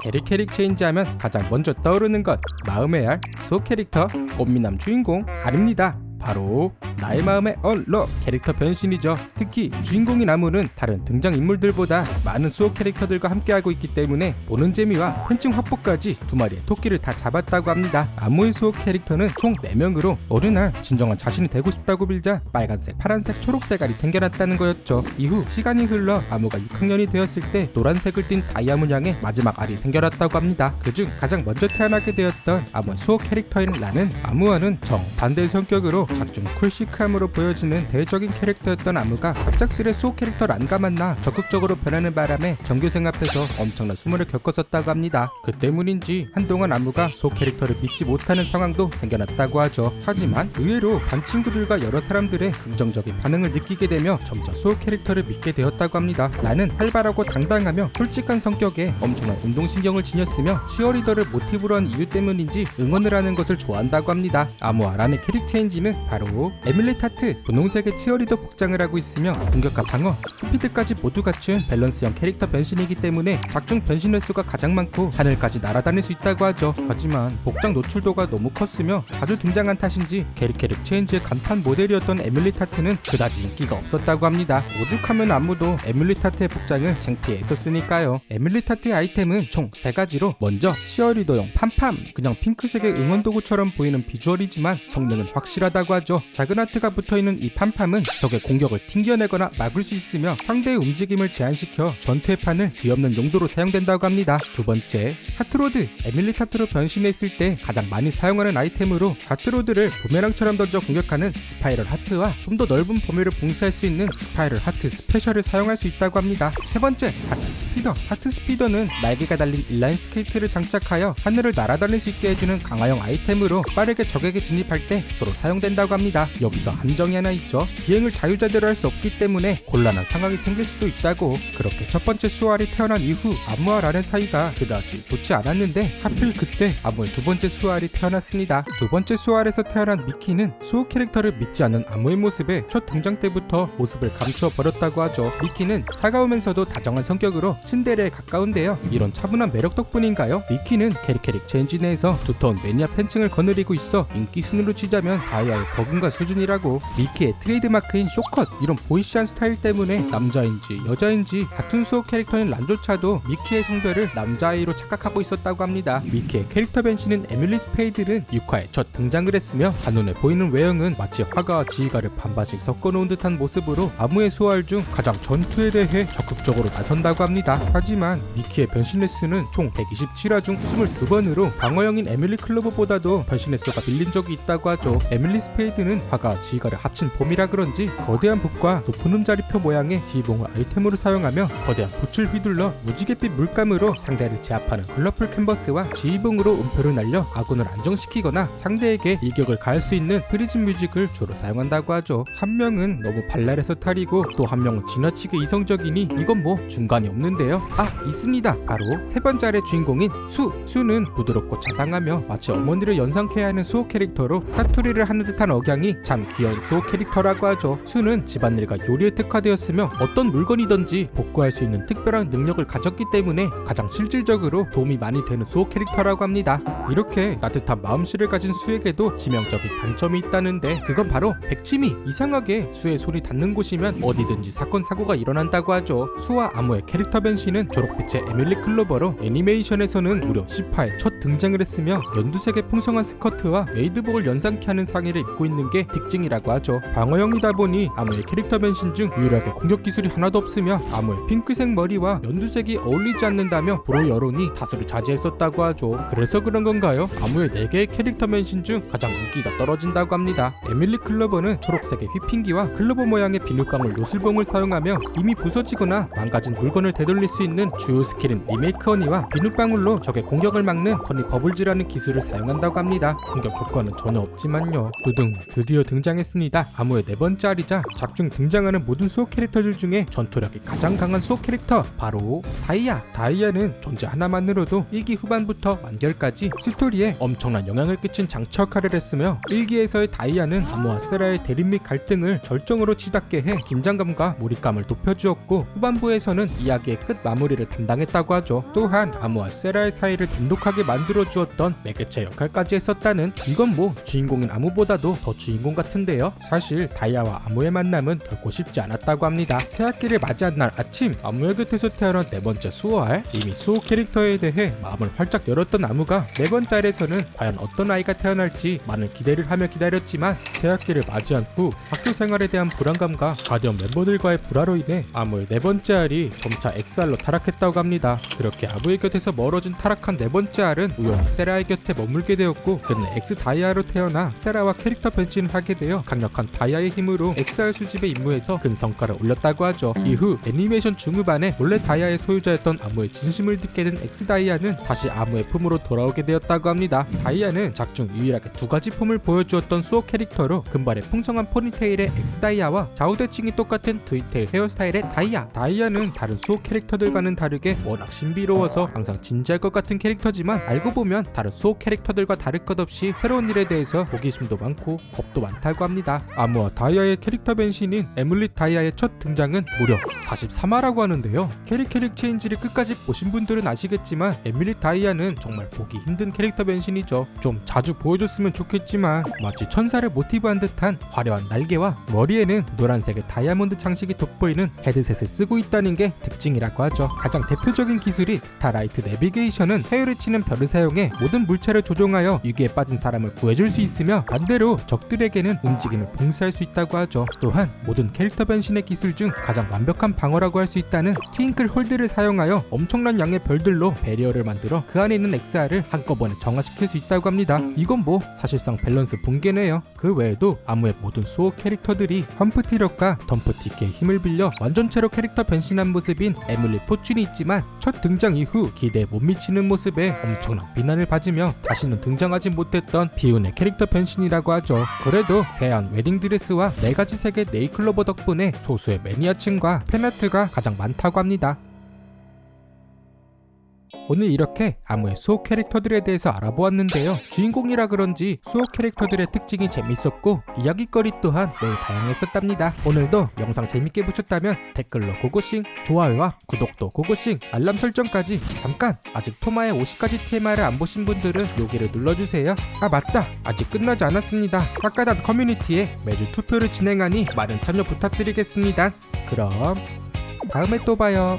캐릭 체인지하면 가장 먼저 떠오르는 것, 마음의 알, 수호 캐릭터, 꽃미남 주인공 아닙니다. 바로 나의 마음의 언럭 캐릭터 변신이죠. 특히 주인공인 아무는 다른 등장인물들보다 많은 수호 캐릭터들과 함께하고 있기 때문에 보는 재미와 팬층 확보까지 두 마리의 토끼를 다 잡았다고 합니다. 아무의 수호 캐릭터는 총 4명으로 어느 날 진정한 자신이 되고 싶다고 빌자 빨간색, 파란색, 초록색 알이 생겨났다는 거였죠. 이후 시간이 흘러 아무가 6학년이 되었을 때 노란색을 띤 다이아몬드 양의 마지막 알이 생겨났다고 합니다. 그중 가장 먼저 태어나게 되었던 아무의 수호 캐릭터인 라는 아무와는 정반대의 성격으로 작중 쿨시크함으로 보여지는 대외적인 캐릭터였던 아무가 갑작스레 수호 캐릭터 란과 만나 적극적으로 변하는 바람에 전교생 앞에서 엄청난 수모를 겪었었다고 합니다. 그 때문인지 한동안 아무가 수호 캐릭터를 믿지 못하는 상황도 생겨났다고 하죠. 하지만 의외로 반 친구들과 여러 사람들의 긍정적인 반응을 느끼게 되며 점차 수호 캐릭터를 믿게 되었다고 합니다. 라는 활발하고 당당하며 솔직한 성격에 엄청난 운동신경을 지녔으며 치어리더를 모티브로 한 이유 때문인지 응원을 하는 것을 좋아한다고 합니다. 아무와 란의 캐릭 체인지는 바로 에밀리 타트, 분홍색의 치어리더 복장을 하고 있으며 공격과 방어, 스피드까지 모두 갖춘 밸런스형 캐릭터 변신이기 때문에 작중 변신 횟수가 가장 많고 하늘까지 날아다닐 수 있다고 하죠. 하지만 복장 노출도가 너무 컸으며 자주 등장한 탓인지 캐릭 체인지의 간판 모델이었던 에밀리 타트는 그다지 인기가 없었다고 합니다. 오죽하면 아무도 에밀리 타트의 복장을 창피해 했었으니까요. 에밀리 타트의 아이템은 총 3가지로 먼저 치어리더용 팜팜, 그냥 핑크색의 응원도구처럼 보이는 비주얼이지만 성능은 확실하다고 하죠. 작은 하트가 붙어있는 이 팜팜은 적의 공격을 튕겨내거나 막을 수 있으며 상대의 움직임을 제한시켜 전투의 판을 뒤엎는 용도로 사용된다고 합니다. 두 번째, 하트로드. 에밀리 타트로 변신했을 때 가장 많이 사용하는 아이템으로 하트로드를 부메랑처럼 던져 공격하는 스파이럴 하트와 좀 더 넓은 범위를 봉쇄할 수 있는 스파이럴 하트 스페셜을 사용할 수 있다고 합니다. 세 번째, 하트 스피더. 하트 스피더는 날개가 달린 인라인 스케이트를 장착하여 하늘을 날아다닐 수 있게 해주는 강화형 아이템으로 빠르게 적에게 진입할 때 주로 사용된다고 합니다. 여기서 함정이 하나 있죠. 비행을 자유자재로 할 수 없기 때문에 곤란한 상황이 생길 수도 있다고. 그렇게 첫 번째 수호알이 태어난 이후 아무와 라는 사이가 그다지 좋지 않았는데 하필 그때 아무의 두 번째 수호알이 태어났습니다. 두 번째 수호알에서 태어난 미키는 수호 캐릭터를 믿지 않는 아무의 모습에 첫 등장 때부터 모습을 감추어 버렸다고 하죠. 미키는 차가우면서도 다정한 성격으로 츤데레에 가까운데요. 이런 차분한 매력 덕분인가요? 미키는 캐릭 체인지 내에서 두터운 매니아 팬층을 거느리고 있어 인기 순으로 치자면 다이아의 버금가 수준이라고. 미키의 트레이드마크인 쇼컷, 이런 보이시한 스타일 때문에 남자인지 여자인지 같은 수호 캐릭터인 란조차도 미키의 성별을 남자아이로 착각하고 있었다고 합니다. 미키의 캐릭터 변신인 에밀리 스페이드는 6화에 첫 등장을 했으며 한눈에 보이는 외형은 마치 화가와 지휘가를 반반씩 섞어놓은 듯한 모습으로 아무의 수호알 중 가장 전투에 대해 적극적으로 나선다고 합니다. 하지만 미키의 변신 횟수는 총 127화 중 22번으로 방어형인 에밀리 클로버보다도 변신 횟수가 밀린 적이 있다고 하죠. 에밀리 스페이드는 화가와 지휘가를 합친 봄이라 그런지 거대한 북과 높은 음자리표 모양의 지휘봉을 아이템으로 사용하며 거대한 붓을 휘둘러 무지갯빛 물감으로 상대를 제압하는 컬러풀 캔버스와 지휘봉으로 음표를 날려 아군을 안정시키거나 상대에게 일격을 가할 수 있는 프리즘 뮤직을 주로 사용한다고 하죠. 한 명은 너무 발랄해서 탈이고 또 한 명은 지나치게 이성적이니 이건 뭐 중간이 없는데요. 있습니다. 바로 세 번째 알의 주인공인 수는 부드럽고 자상하며 마치 어머니를 연상케 하는 수호 캐릭터로 사투리를 하는 듯한 억양이 참 귀여운 수호 캐릭터라고 하죠. 수는 집안일과 요리에 특화되었으며 어떤 물건이든지 복구할 수 있는 특별한 능력을 가졌기 때문에 가장 실질적으로 도움이 많이 되는 수호 캐릭터라고 합니다. 이렇게 따뜻한 마음씨를 가진 수에게도 치명적인 단점이 있다는데 그건 바로 백치미. 이상하게 수의 손이 닿는 곳이면 어디든지 사건 사고가 일어난다고 하죠. 수와 아무의 캐릭터 변신은 초록빛의 에밀리 클로버로 애니메이션에서는 무려 10화에 첫 등장을 했으며 연두색의 풍성한 스커트와 메이드복을 연상케 하는 상의를 입고 있는 게 특징이라고 하죠. 방어형이다 보니 아무의 캐릭터 변신 중 유일하게 공격 기술이 하나도 없으며 아무의 핑크색 머리와 연두색이 어울리지 않는다며 불호 여론이 다수를 차지했었다고 하죠. 그래서 그런 건가요? 아무의 4개의 캐릭터 변신 중 가장 인기가 떨어진다고 합니다. 에밀리 클로버는 초록색의 휘핑기와 클로버 모양의 비눗방울 요술봉을 사용하며 이미 부서지거나 망가진 물건을 되돌릴 수 있는 주요 스킬인 리메이크 허니와 비눗방울로 적의 공격을 막는 허니 버블즈라는 기술을 사용한다고 합니다. 공격 효과는 전혀 없지만요. 드디어 등장했습니다. 아무의 4번째 알이자 작중 등장하는 모든 수호 캐릭터들 중에 전투력이 가장 강한 수호 캐릭터, 바로 다이아. 다이아는 존재 하나만으로도 1기 후반부터 완결까지 스토리에 엄청난 영향을 끼친 장치 역할을 했으며 1기에서의 다이아는 아무와 세라의 대립 및 갈등을 절정으로 치닫게 해 긴장감과 몰입감을 높여주었고 후반부에서는 이야기의 끝 마무리를 담당했다고 하죠. 또한 아무와 세라의 사이를 돈독하게 만들어 주었던 매개체 역할까지 했었다는, 이건 뭐 주인공인 아무보다도 더 주인공 같은데요. 사실 다이아와 아무의 만남은 결코 쉽지 않았다고 합니다. 새학기를 맞이한 날 아침, 아무의 곁에서 태어난 네 번째 수호알. 이미 수호 캐릭터에 대해 마음을 활짝 열었던 아무가 네 번째 알에서는 과연 어떤 아이가 태어날지 많은 기대를 하며 기다렸지만, 새학기를 맞이한 후 학교 생활에 대한 불안감과 가디언 멤버들과의 불화로 인해 아무의 네 번째 알이 점차 X알로 타락했다고 합니다. 그렇게 아무의 곁에서 멀어진 타락한 네 번째 알은 우연히 세라의 곁에 머물게 되었고, 그는 X 다이아로 태어나 세라와 캐릭터 변신을 하게 되어 강력한 다이아의 힘으로 X알 수집의 임무에서 큰 성과를 올렸다고 하죠. 이후 애니메이션 중후반에 원래 다이아의 소유자였던 아무의 진심을 듣게 된 X 다이아는 다시 아무의 품으로 돌아오게 되었다고 합니다. 다이아는 작중 유일하게 두 가지 폼을 보여주었던 수호 캐릭터로, 금발의 풍성한 포니테일의 X 다이아와 좌우대칭이 똑같은 트위테일 헤어스타일의 다이아. 다이아는 다른 수호 캐릭터들과는 다르게 워낙 신비로워서 항상 진지할 것 같은 캐릭터지만, 알고 보면 다른 수호 캐릭터들과 다를 것 없이 새로운 일에 대해서 호기심도 많고 겁도 많다고 합니다. 아무와 다이아의 캐릭터 변신인 에뮬릿 다이아의 첫 등장은 무려 43화라고 하는데요. 캐릭 체인지를 끝까지 보신 분들은 아시겠지만 에뮬릿 다이아는 정말 보기 힘든 캐릭터 변신이죠. 좀 자주 보여줬으면 좋겠지만 마치 천사를 모티브한 듯한 화려한 날개와 머리에는 노란색의 다이아몬드 장식이 돋보이는 헤드셋을 쓰고 있다는 게 특징이라고 하죠. 가장 대표적인 기술이 스타라이트 내비게이션은 태열을 치는 별을 사용해 모든 물체를 조종하여 위기에 빠진 사람을 구해줄 수 있으며, 반대로 적들에게는 움직임을 봉쇄할 수 있다고 하죠. 또한 모든 캐릭터 변신의 기술 중 가장 완벽한 방어라고 할 수 있다는 트윙클 홀드를 사용하여 엄청난 양의 별들로 배리어를 만들어 그 안에 있는 XR을 한꺼번에 정화시킬 수 있다고 합니다. 이건 뭐 사실상 밸런스 붕괴네요. 그 외에도 아무의 모든 수호 캐릭터들이 험프티력과 덤프티케의 힘을 빌려 완전체로 캐릭터 변신한 모습인 에뮬릿 포춘이 있지만, 첫 등장 이후 기대에 못 미치는 모습에 엄청난 비난을 받으며 다시는 등장하지 못했던 비운의 캐릭터 변신이라고 하죠. 그래도 새하얀 웨딩드레스와 4가지 색의 네이클로버 덕분에 소수의 매니아층과 팬아트가 가장 많다고 합니다. 오늘 이렇게 아무의 수호 캐릭터들에 대해서 알아보았는데요. 주인공이라 그런지 수호 캐릭터들의 특징이 재밌었고 이야기거리 또한 매우 다양했었답니다. 오늘도 영상 재밌게 보셨다면 댓글로 고고싱, 좋아요와 구독도 고고싱, 알람 설정까지. 잠깐, 아직 토마의 50가지 TMI를 안 보신 분들은 여기를 눌러주세요. 아 맞다, 아직 끝나지 않았습니다. 깎아단 커뮤니티에 매주 투표를 진행하니 많은 참여 부탁드리겠습니다. 그럼 다음에 또 봐요.